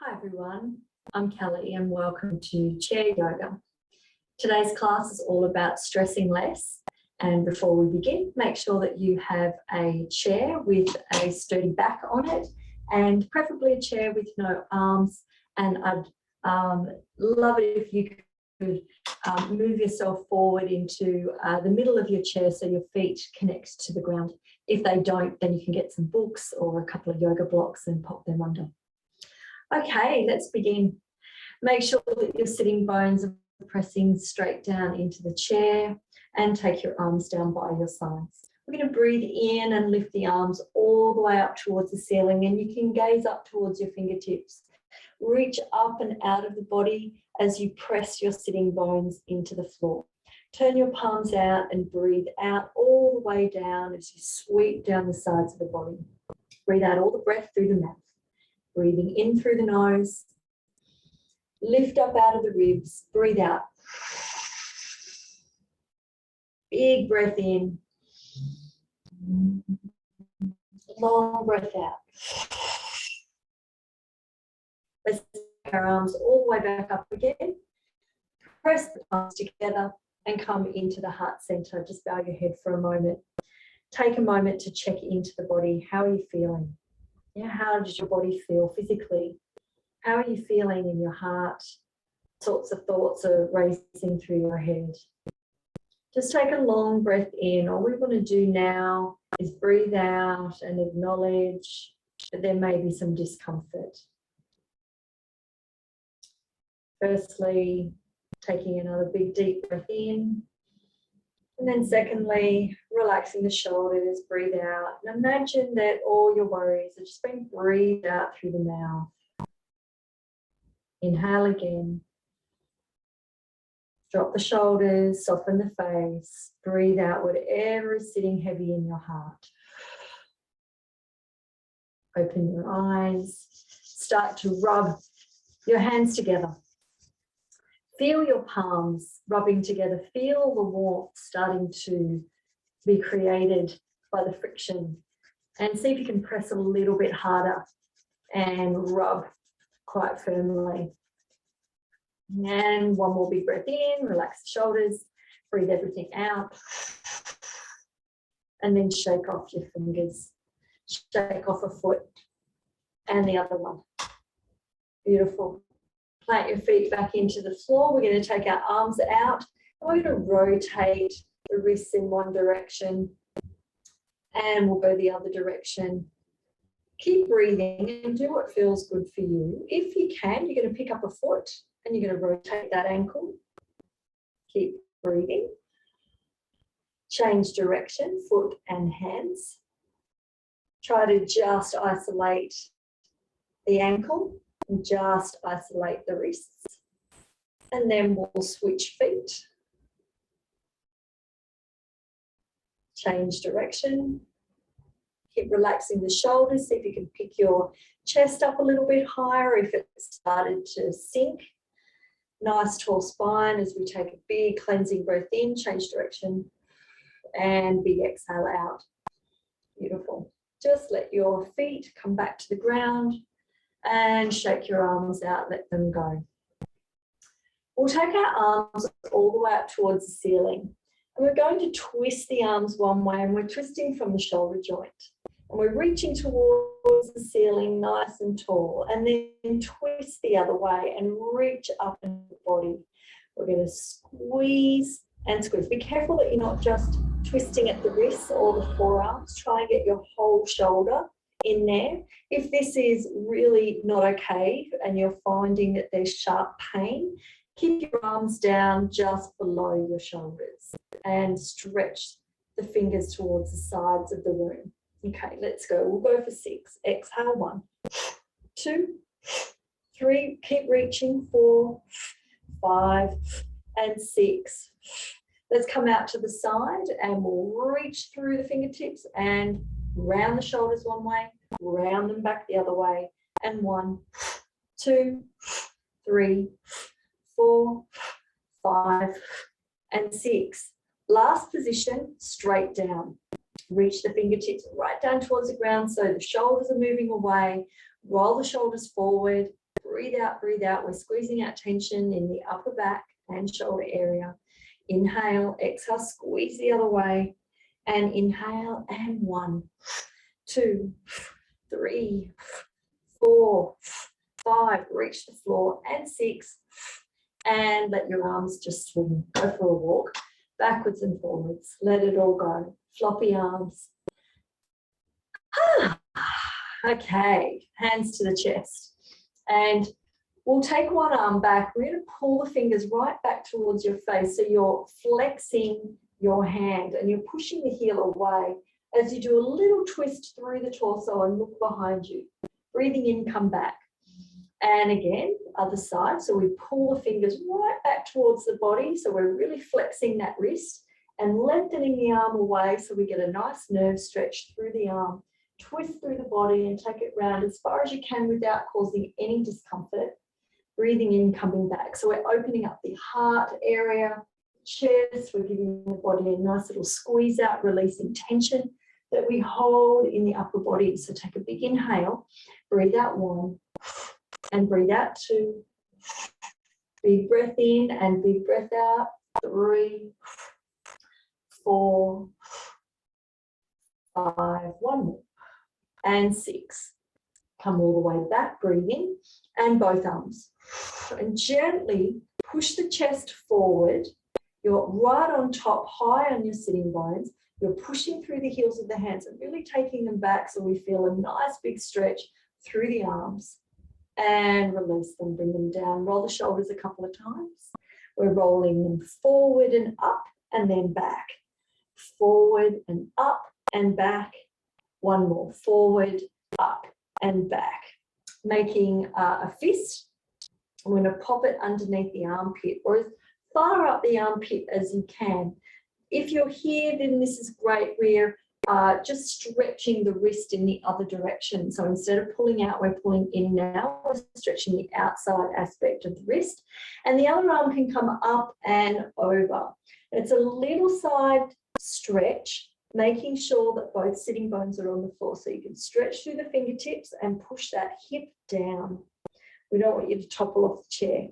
Hi everyone, I'm Kelly and welcome to Chair Yoga. Today's class is all about stressing less, and before we begin, make sure that you have a chair with a sturdy back on it and preferably a chair with no arms, and I'd love it if you could move yourself forward into the middle of your chair so your feet connect to the ground. If they don't, then you can get some books or a couple of yoga blocks and pop them under. Okay, let's begin. Make sure that your sitting bones are pressing straight down into the chair and take your arms down by your sides. We're going to breathe in and lift the arms all the way up towards the ceiling, and you can gaze up towards your fingertips. Reach up and out of the body as you press your sitting bones into the floor. Turn your palms out and breathe out all the way down as you sweep down the sides of the body. Breathe out all the breath through the mouth. Breathing in through the nose, lift up out of the ribs, breathe out. Big breath in, long breath out. Let's take our arms all the way back up again. Press the palms together and come into the heart center. Just bow your head for a moment. Take a moment to check into the body. How are you feeling? Yeah, how does your body feel physically? How are you feeling in your heart? What sorts of thoughts are racing through your head? Just take a long breath in. All we want to do now is breathe out and acknowledge that there may be some discomfort. Firstly, taking another big deep breath in. And then secondly, relaxing the shoulders, breathe out. And imagine that all your worries are just being breathed out through the mouth. Inhale again. Drop the shoulders, soften the face. Breathe out whatever is sitting heavy in your heart. Open your eyes. Start to rub your hands together. Feel your palms rubbing together. Feel the warmth starting to be created by the friction. And see if you can press a little bit harder and rub quite firmly. And one more big breath in, relax the shoulders, breathe everything out. And then shake off your fingers. Shake off a foot and the other one. Beautiful. Plant your feet back into the floor. We're going to take our arms out. We're going to rotate the wrists in one direction and we'll go the other direction. Keep breathing and do what feels good for you. If you can, you're going to pick up a foot and you're going to rotate that ankle. Keep breathing. Change direction, foot and hands. Try to just isolate the ankle. Just isolate the wrists, and then we'll switch feet. Change direction. Keep relaxing the shoulders. See if you can pick your chest up a little bit higher if it started to sink. Nice tall spine as we take a big cleansing breath in, change direction, and big exhale out. Beautiful. Just let your feet come back to the ground. And shake your arms out, let them go. We'll take our arms all the way up towards the ceiling. And we're going to twist the arms one way, and we're twisting from the shoulder joint. And we're reaching towards the ceiling nice and tall, and then twist the other way and reach up in the body. We're going to squeeze and squeeze. Be careful that you're not just twisting at the wrists or the forearms. Try and get your whole shoulder in there. If this is really not okay and you're finding that there's sharp pain, keep your arms down just below your shoulders and stretch the fingers towards the sides of the room. Okay, let's go. We'll go for 6. Exhale, 1, 2, 3. Keep reaching, 4, 5, and 6. Let's come out to the side and we'll reach through the fingertips and round the shoulders one way, round them back the other way, and 1, 2, 3, 4, 5, and 6. Last position, straight down. Reach the fingertips right down towards the ground so the shoulders are moving away. Roll the shoulders forward, breathe out, breathe out. We're squeezing out tension in the upper back and shoulder area. Inhale, exhale, squeeze the other way. And inhale, and 1, 2, 3, 4, 5, reach the floor, and 6. And let your arms just swing. Go for a walk, backwards and forwards. Let it all go. Floppy arms. Okay, hands to the chest. And we'll take one arm back. We're going to pull the fingers right back towards your face. So you're flexing your hand and you're pushing the heel away as you do a little twist through the torso and look behind you. Breathing in, come back. And again, other side. So we pull the fingers right back towards the body. So we're really flexing that wrist and lengthening the arm away so we get a nice nerve stretch through the arm. Twist through the body and take it round as far as you can without causing any discomfort. Breathing in, coming back. So we're opening up the heart area, chest. We're giving the body a nice little squeeze out, releasing tension that we hold in the upper body. So take a big inhale, breathe out 1, and breathe out 2. Big breath in and big breath out. 3, 4, 5, 1 more. And 6. Come all the way back, breathe in, and both arms. And gently push the chest forward. You're right on top, high on your sitting bones. You're pushing through the heels of the hands and really taking them back so we feel a nice big stretch through the arms. And release them, bring them down. Roll the shoulders a couple of times. We're rolling them forward and up and then back. Forward and up and back. 1 more, forward, up and back. Making a fist. I'm going to pop it underneath the armpit or as far up the armpit as you can. If you're here, then this is great. We're just stretching the wrist in the other direction. So instead of pulling out, we're pulling in now. We're stretching the outside aspect of the wrist. And the other arm can come up and over. It's a little side stretch, making sure that both sitting bones are on the floor. So you can stretch through the fingertips and push that hip down. We don't want you to topple off the chair.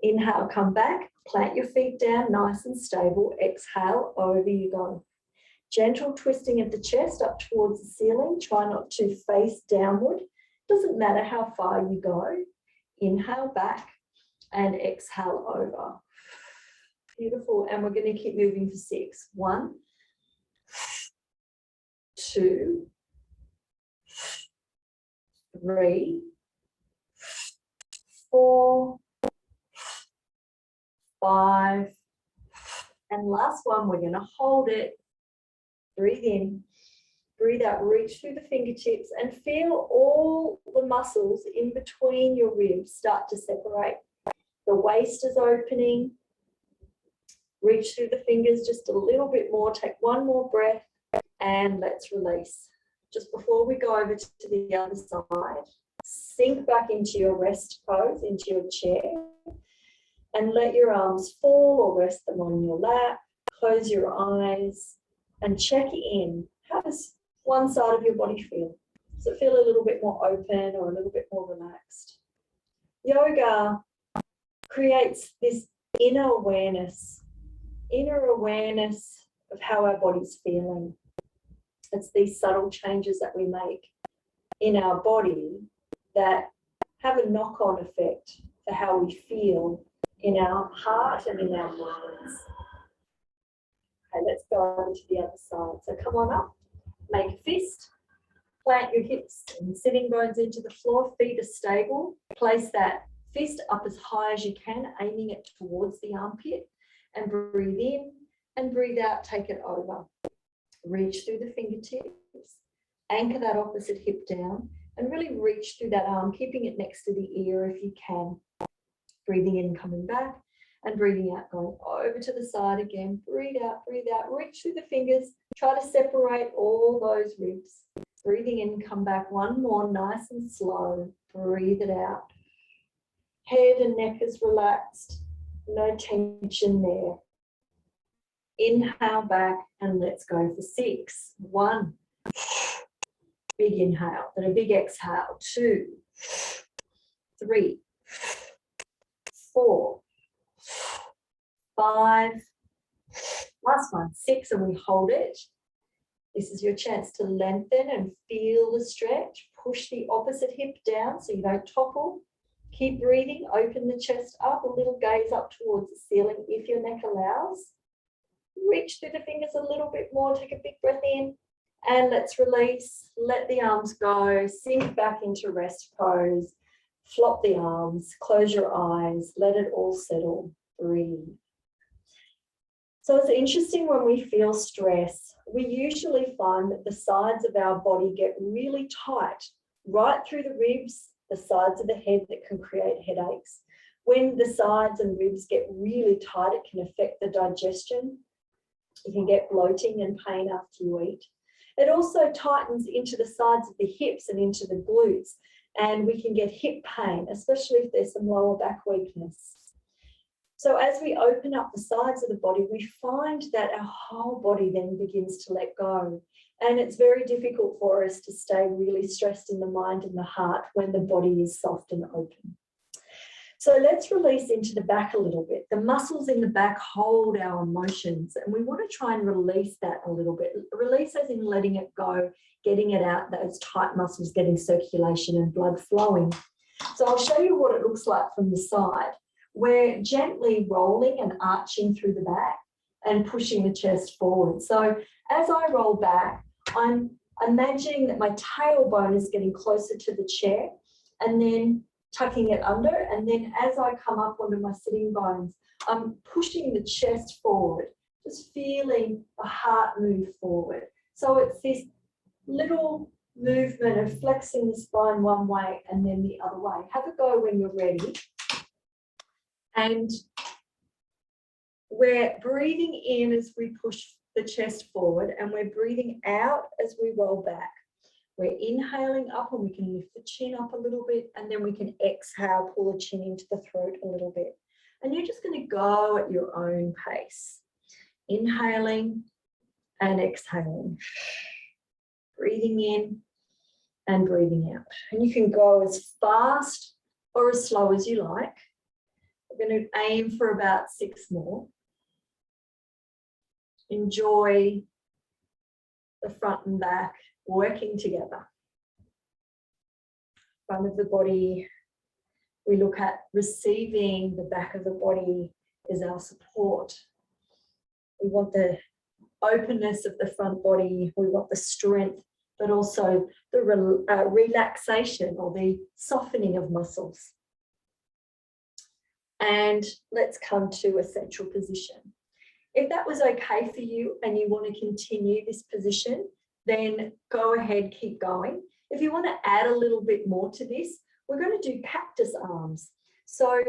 Inhale, come back, plant your feet down, nice and stable. Exhale, over you go. Gentle twisting of the chest up towards the ceiling. Try not to face downward. Doesn't matter how far you go. Inhale back and exhale over. Beautiful. And we're going to keep moving for 6. 1, 2, 3, 4, 5, and last one, we're going to hold it. Breathe in, breathe out, reach through the fingertips and feel all the muscles in between your ribs start to separate. The waist is opening. Reach through the fingers just a little bit more. Take 1 more breath and let's release. Just before we go over to the other side, sink back into your rest pose, into your chair, and let your arms fall or rest them on your lap. Close your eyes and check in. How does one side of your body feel? Does it feel a little bit more open or a little bit more relaxed? Yoga creates this inner awareness of how our body's feeling. It's these subtle changes that we make in our body that have a knock-on effect for how we feel in our heart and in our minds. Okay, let's go over to the other side. So come on up, make a fist, plant your hips and sitting bones into the floor, feet are stable. Place that fist up as high as you can, aiming it towards the armpit, and breathe in and breathe out, take it over. Reach through the fingertips, anchor that opposite hip down, and really reach through that arm, keeping it next to the ear if you can. Breathing in, coming back, and breathing out, going over to the side again. Breathe out, reach through the fingers. Try to separate all those ribs. Breathing in, come back. 1 more, nice and slow. Breathe it out. Head and neck is relaxed. No tension there. Inhale back and let's go for 6. 1. Big inhale, then a big exhale. 2, 3, 4, 5, last one, 6, and we hold it. This is your chance to lengthen and feel the stretch. Push the opposite hip down so you don't topple. Keep breathing, open the chest up, a little gaze up towards the ceiling if your neck allows. Reach through the fingers a little bit more, take a big breath in, and let's release. Let the arms go, sink back into rest pose. Flop the arms, close your eyes, let it all settle, breathe. So it's interesting when we feel stress, we usually find that the sides of our body get really tight, right through the ribs, the sides of the head that can create headaches. When the sides and ribs get really tight, it can affect the digestion. You can get bloating and pain after you eat. It also tightens into the sides of the hips and into the glutes, and we can get hip pain, especially if there's some lower back weakness. So as we open up the sides of the body, we find that our whole body then begins to let go. And it's very difficult for us to stay really stressed in the mind and the heart when the body is soft and open. So let's release into the back a little bit. The muscles in the back hold our emotions, and we want to try and release that a little bit. Release as in letting it go, getting it out, those tight muscles, getting circulation and blood flowing. So I'll show you what it looks like from the side. We're gently rolling and arching through the back and pushing the chest forward. So as I roll back, I'm imagining that my tailbone is getting closer to the chair and then tucking it under. And then as I come up onto my sitting bones, I'm pushing the chest forward, just feeling the heart move forward. So it's this little movement of flexing the spine one way and then the other way. Have a go when you're ready. And we're breathing in as we push the chest forward, and we're breathing out as we roll back. We're inhaling up, and we can lift the chin up a little bit, and then we can exhale, pull the chin into the throat a little bit. And you're just going to go at your own pace. Inhaling and exhaling. Breathing in and breathing out. And you can go as fast or as slow as you like. We're going to aim for about 6 more. Enjoy the front and back working together. Front of the body, we look at receiving the back of the body as our support. We want the openness of the front body, we want the strength, but also the relaxation or the softening of muscles. And let's come to a central position. If that was okay for you and you want to continue this position, then go ahead, keep going. If you want to add a little bit more to this, we're going to do cactus arms. So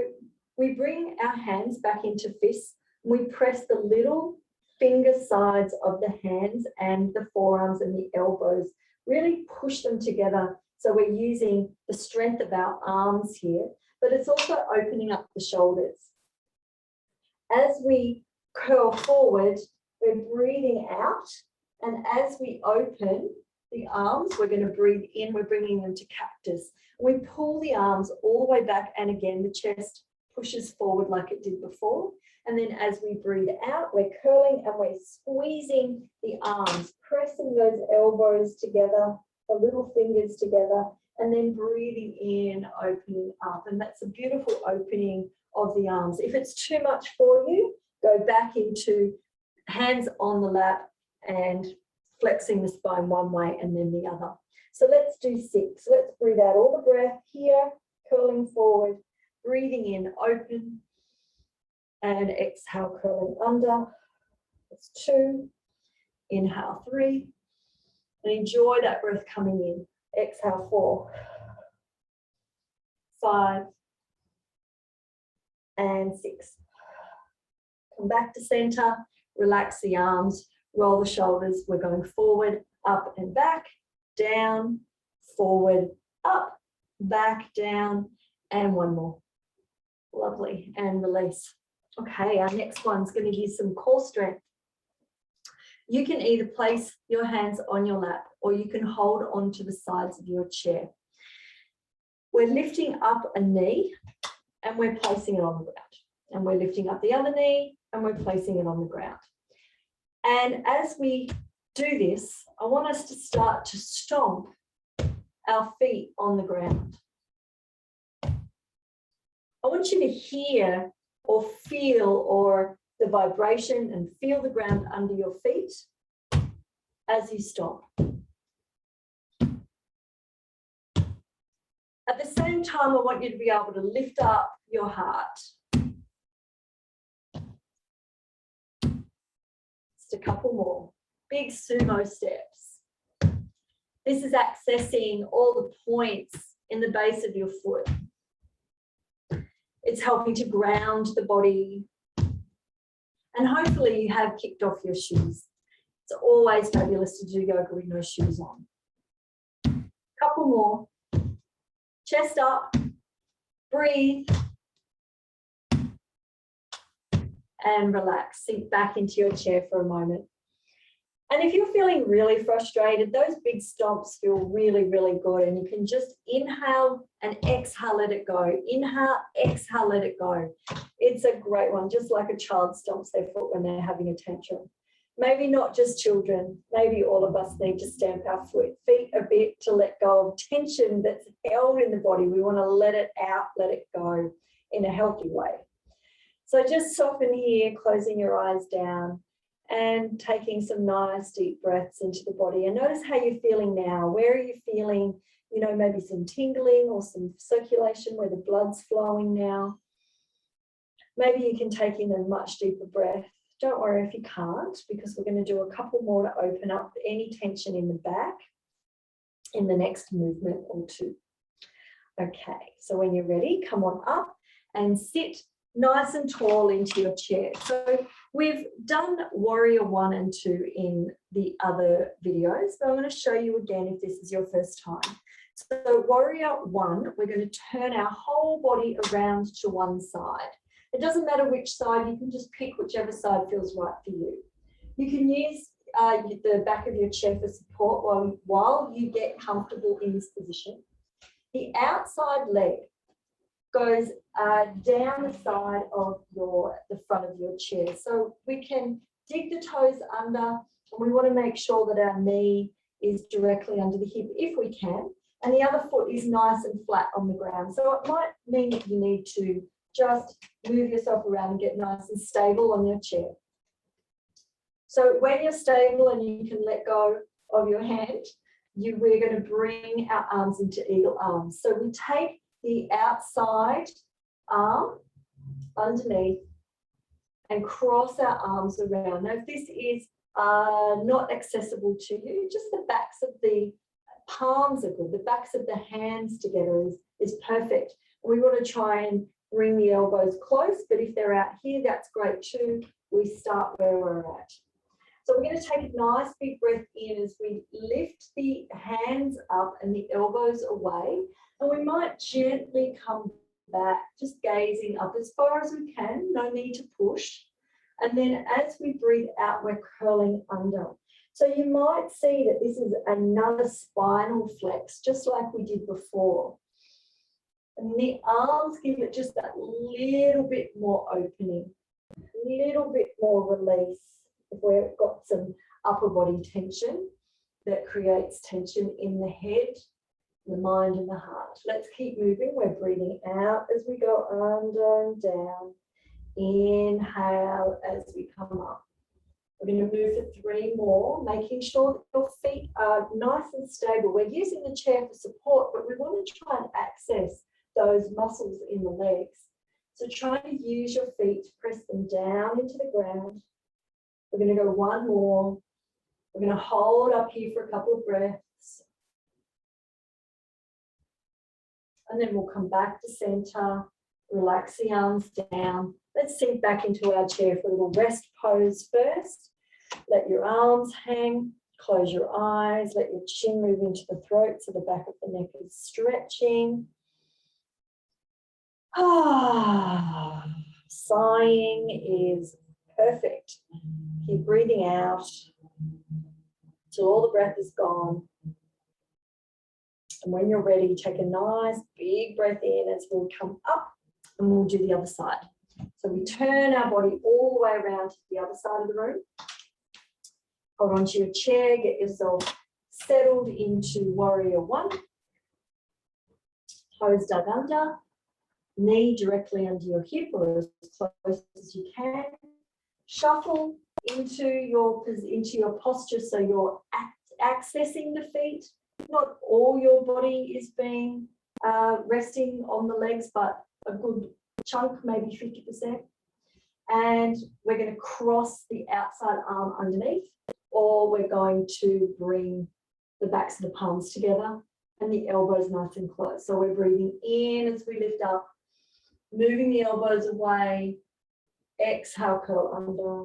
we bring our hands back into fists. We press the little finger sides of the hands and the forearms and the elbows, really push them together. So we're using the strength of our arms here, but it's also opening up the shoulders. As we curl forward, we're breathing out. And as we open the arms, we're going to breathe in, we're bringing them to cactus. We pull the arms all the way back, and again, the chest pushes forward like it did before. And then as we breathe out, we're curling and we're squeezing the arms, pressing those elbows together, the little fingers together, and then breathing in, opening up. And that's a beautiful opening of the arms. If it's too much for you, go back into hands on the lap and flexing the spine one way and then the other. So let's do 6. Let's breathe out all the breath here, curling forward, breathing in, open, and exhale, curling under. That's 2. Inhale, 3. And enjoy that breath coming in. Exhale, 4, 5, and 6. Come back to center, relax the arms, roll the shoulders. We're going forward, up and back, down, forward, up, back, down, and one more. Lovely, and release. Okay, our next one's going to give some core strength. You can either place your hands on your lap or you can hold onto the sides of your chair. We're lifting up a knee and we're placing it on the ground. And we're lifting up the other knee and we're placing it on the ground. And as we do this, I want us to start to stomp our feet on the ground. I want you to hear or feel or the vibration and feel the ground under your feet as you stomp. At the same time, I want you to be able to lift up your heart. Just a couple more. Big sumo steps. This is accessing all the points in the base of your foot. It's helping to ground the body. And hopefully you have kicked off your shoes. It's always fabulous to do yoga with no shoes on. Couple more. Chest up, breathe, and relax. Sink back into your chair for a moment. And if you're feeling really frustrated, those big stomps feel really, really good. And you can just inhale and exhale, let it go. Inhale, exhale, let it go. It's a great one, just like a child stomps their foot when they're having a tantrum. Maybe not just children, maybe all of us need to stamp our feet a bit to let go of tension that's held in the body. We want to let it out, let it go in a healthy way. So just soften here, closing your eyes down and taking some nice deep breaths into the body. And notice how you're feeling now. Where are you feeling, you know, maybe some tingling or some circulation where the blood's flowing now. Maybe you can take in a much deeper breath. Don't worry if you can't, because we're going to do a couple more to open up any tension in the back in the next movement or two. Okay, so when you're ready, come on up and sit nice and tall into your chair. So we've done Warrior 1 and 2 in the other videos, but I'm going to show you again if this is your first time. So Warrior 1, we're going to turn our whole body around to one side. It doesn't matter which side, you can just pick whichever side feels right for you. You can use the back of your chair for support while you get comfortable in this position. The outside leg goes down the side of the front of your chair. So we can dig the toes under, and we want to make sure that our knee is directly under the hip if we can, and the other foot is nice and flat on the ground. So it might mean that you need to just move yourself around and get nice and stable on your chair. So when you're stable and you can let go of your hand, we're going to bring our arms into eagle arms. So we take the outside arm underneath and cross our arms around. Now, if this is not accessible to you, just the backs of the palms are good. The backs of the hands together is perfect. We want to try and bring the elbows close, but if they're out here, that's great too. We start where we're at. So we're going to take a nice big breath in as we lift the hands up and the elbows away. And we might gently come back, just gazing up as far as we can, no need to push. And then as we breathe out, we're curling under. So you might see that this is another spinal flex, just like we did before. And the arms give it just that little bit more opening, a little bit more release. If we've got some upper body tension that creates tension in the head, the mind and the heart. Let's keep moving. We're breathing out as we go under and down. Inhale as we come up. We're going to move for 3 more, making sure that your feet are nice and stable. We're using the chair for support, but we want to try and access those muscles in the legs. So try to use your feet to press them down into the ground. We're going to go 1 more. We're going to hold up here for a couple of breaths. And then we'll come back to center, relax the arms down. Let's sink back into our chair for a little rest pose first. Let your arms hang, close your eyes, let your chin move into the throat so the back of the neck is stretching. Sighing is perfect. Keep breathing out till all the breath is gone. And when you're ready, take a nice big breath in as we come up And we'll do the other side. So we turn our body all the way around to the other side of the room. Hold on to your chair, get yourself settled into warrior one. Toes dug under, knee directly under your hip or as close as you can. Shuffle into your posture so you're accessing the feet. Not all your body is being resting on the legs, but a good chunk, maybe 50%. And we're going to cross the outside arm underneath, or we're going to bring the backs of the palms together and the elbows nice and close. So we're breathing in as we lift up, moving the elbows away, exhale, curl under,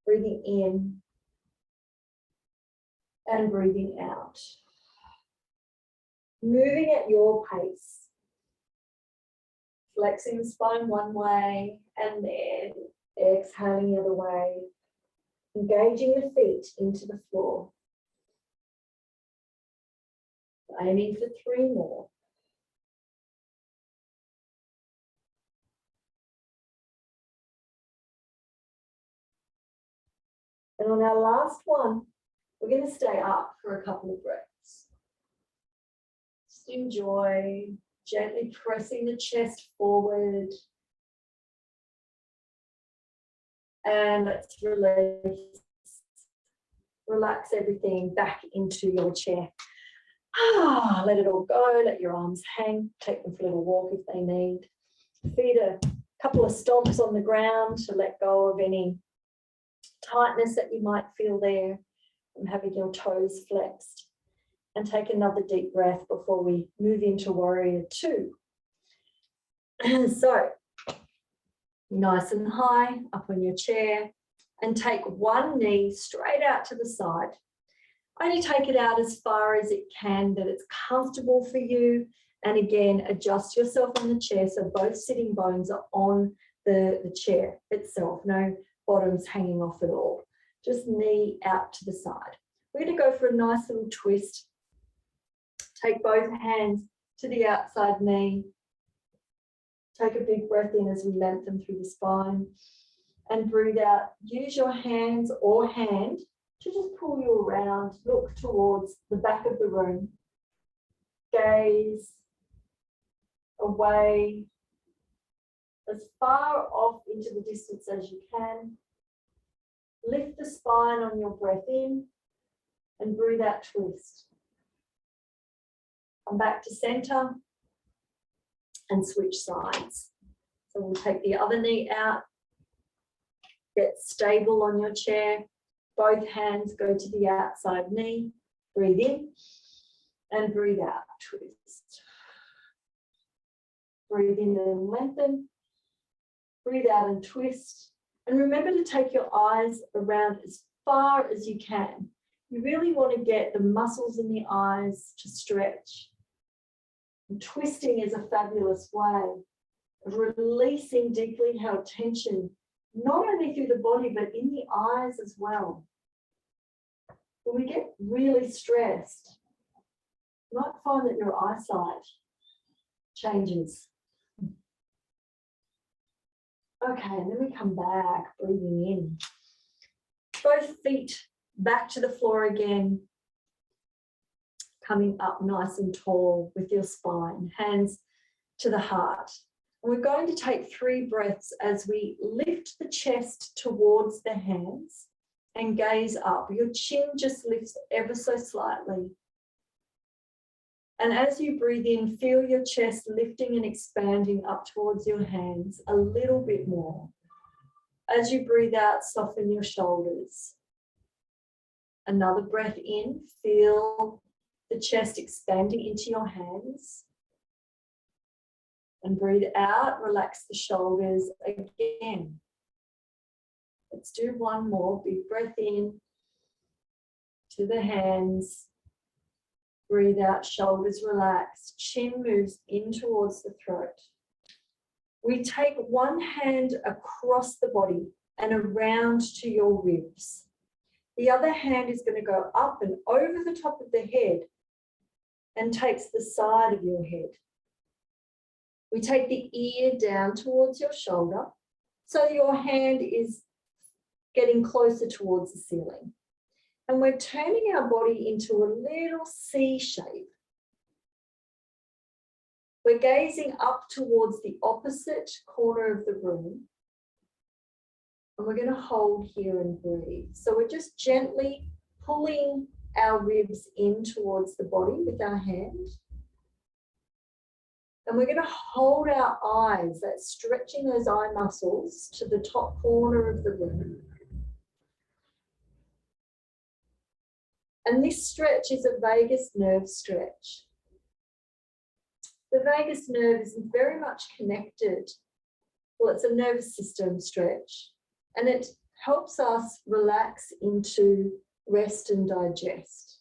breathing in and breathing out. Moving at your pace. Flexing the spine one way and then exhaling the other way. Engaging the feet into the floor. Aiming for 3 more. And on our last one, we're going to stay up for a couple of breaths. Just enjoy gently pressing the chest forward. And let's release. Relax everything back into your chair. Let it all go. Let your arms hang. Take them for a little walk if they need. Feet a couple of stomps on the ground to let go of any tightness that you might feel there from having your toes flexed. And take another deep breath before we move into warrior two. So, nice and high up on your chair, and take one knee straight out to the side. Only take it out as far as it can, that it's comfortable for you. And again, adjust yourself on the chair so both sitting bones are on the chair itself. No bottoms hanging off at all. Just knee out to the side. We're going to go for a nice little twist. Take both hands to the outside knee. Take a big breath in as we lengthen through the spine. And breathe out. Use your hands or hand to just pull you around. Look towards the back of the room. Gaze away as far off into the distance as you can. Lift the spine on your breath in and breathe out, twist. Come back to center and switch sides. So we'll take the other knee out. Get stable on your chair. Both hands go to the outside knee. Breathe in and breathe out, twist. Breathe in and lengthen. Breathe out and twist. And remember to take your eyes around as far as you can. You really want to get the muscles in the eyes to stretch. And twisting is a fabulous way of releasing deeply held tension, not only through the body, but in the eyes as well. When we get really stressed, you might find that your eyesight changes. Okay, and then we come back, breathing in. Both feet back to the floor again. Coming up nice and tall with your spine, hands to the heart. And we're going to take 3 breaths as we lift the chest towards the hands and gaze up. Your chin just lifts ever so slightly. And as you breathe in, feel your chest lifting and expanding up towards your hands a little bit more. As you breathe out, soften your shoulders. Another breath in, feel the chest expanding into your hands. And breathe out, relax the shoulders again. Let's do one more. Big breath in to the hands. Breathe out, shoulders relaxed. Chin moves in towards the throat. We take one hand across the body and around to your ribs. The other hand is going to go up and over the top of the head and takes the side of your head. We take the ear down towards your shoulder, so your hand is getting closer towards the ceiling. And we're turning our body into a little C shape. We're gazing up towards the opposite corner of the room. And we're going to hold here and breathe. So we're just gently pulling our ribs in towards the body with our hand. And we're going to hold our eyes, that's stretching those eye muscles to the top corner of the room. And this stretch is a vagus nerve stretch. The vagus nerve is very much connected. Well, it's a nervous system stretch, and it helps us relax into rest and digest.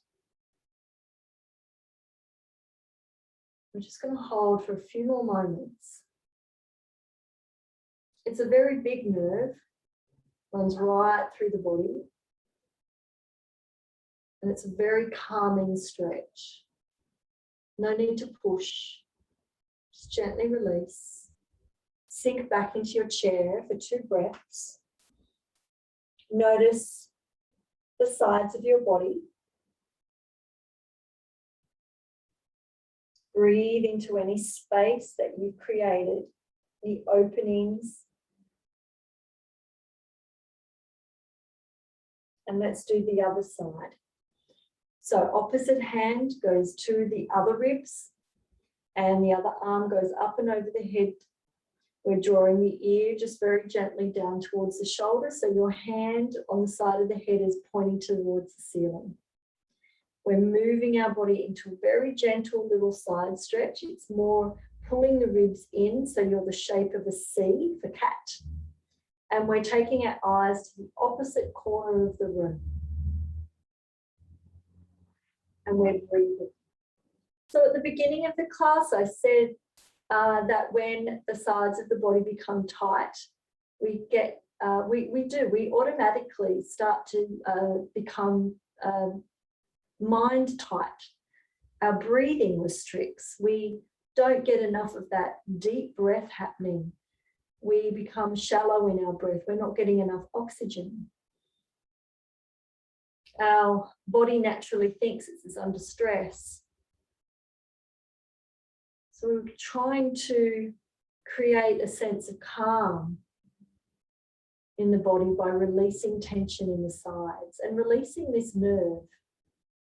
I'm just going to hold for a few more moments. It's a very big nerve, runs right through the body. And it's a very calming stretch. No need to push. Just gently release. Sink back into your chair for 2 breaths. Notice the sides of your body. Breathe into any space that you've created, the openings. And let's do the other side. So opposite hand goes to the other ribs and the other arm goes up and over the head. We're drawing the ear just very gently down towards the shoulder. So your hand on the side of the head is pointing towards the ceiling. We're moving our body into a very gentle little side stretch. It's more pulling the ribs in, so you're the shape of a C for cat. And we're taking our eyes to the opposite corner of the room. And we're breathing. So at the beginning of the class, I said that when the sides of the body become tight, we automatically start to become mind tight. Our breathing restricts. We don't get enough of that deep breath happening. We become shallow in our breath. We're not getting enough oxygen. Our body naturally thinks it's under stress. So we're trying to create a sense of calm in the body by releasing tension in the sides and releasing this nerve,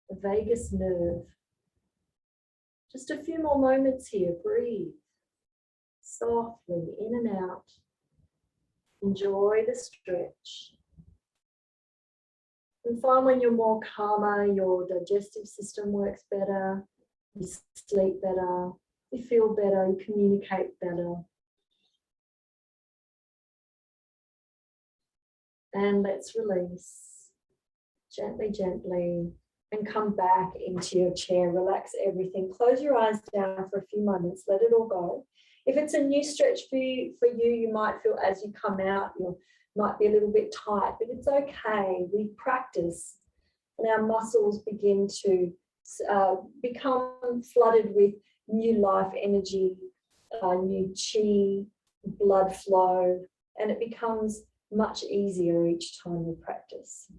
the vagus nerve. Just a few more moments here. Breathe softly in and out. Enjoy the stretch. And find when you're more calmer, your digestive system works better, you sleep better, you feel better, you communicate better. And let's release gently, gently, and come back into your chair. Relax everything. Close your eyes down for a few moments. Let it all go. If it's a new stretch for you, you might feel as you come out, you might be a little bit tight, but it's okay. We practice and our muscles begin to become flooded with new life energy, new chi, blood flow, and it becomes much easier each time we practice.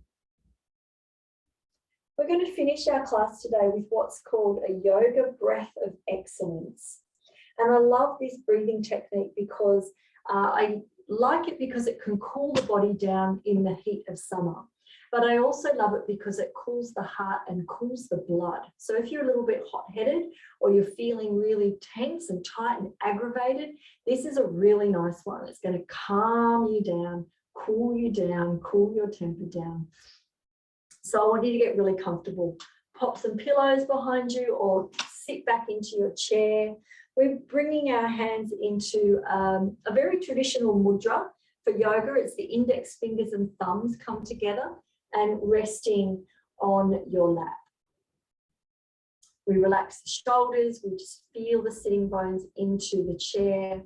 We're going to finish our class today with what's called a yoga breath of excellence. And I love this breathing technique because I like it because it can cool the body down in the heat of summer. But I also love it because it cools the heart and cools the blood. So if you're a little bit hot-headed or you're feeling really tense and tight and aggravated, this is a really nice one. It's going to calm you down, cool your temper down. So I want you to get really comfortable. Pop some pillows behind you or sit back into your chair. We're bringing our hands into a very traditional mudra for yoga. It's the index fingers and thumbs come together and resting on your lap. We relax the shoulders. We just feel the sitting bones into the chair.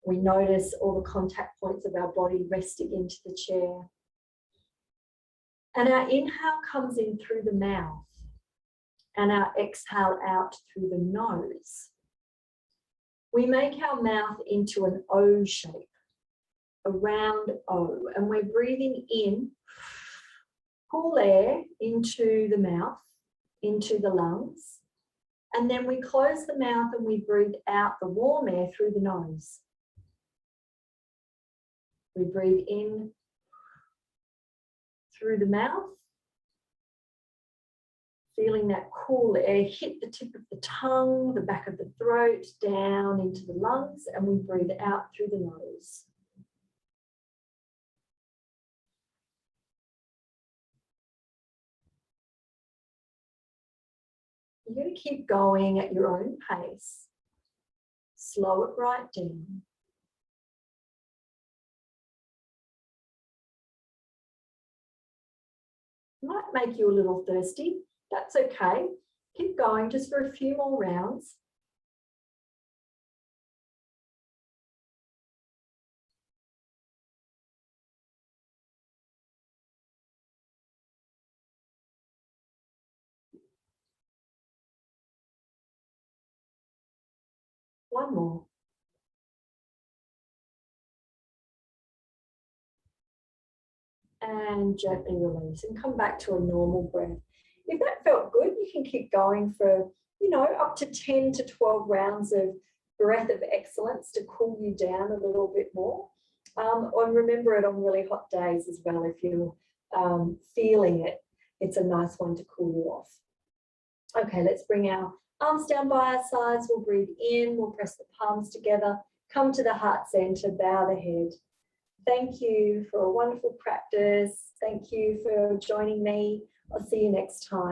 We notice all the contact points of our body resting into the chair. And our inhale comes in through the mouth and our exhale out through the nose. We make our mouth into an O shape, a round O, and we're breathing in cool air into the mouth, into the lungs, and then we close the mouth and we breathe out the warm air through the nose. We breathe in through the mouth, feeling that cool air hit the tip of the tongue, the back of the throat, down into the lungs, and we breathe out through the nose. You're going to keep going at your own pace. Slow it right down. Might make you a little thirsty. That's okay. Keep going just for a few more rounds. One more. And gently release and come back to a normal breath. If that felt good, you can keep going for, up to 10 to 12 rounds of breath of excellence to cool you down a little bit more. And remember it on really hot days as well. If you're feeling it, it's a nice one to cool you off. Okay, let's bring our arms down by our sides. We'll breathe in, we'll press the palms together, come to the heart center, bow the head. Thank you for a wonderful practice. Thank you for joining me. I'll see you next time.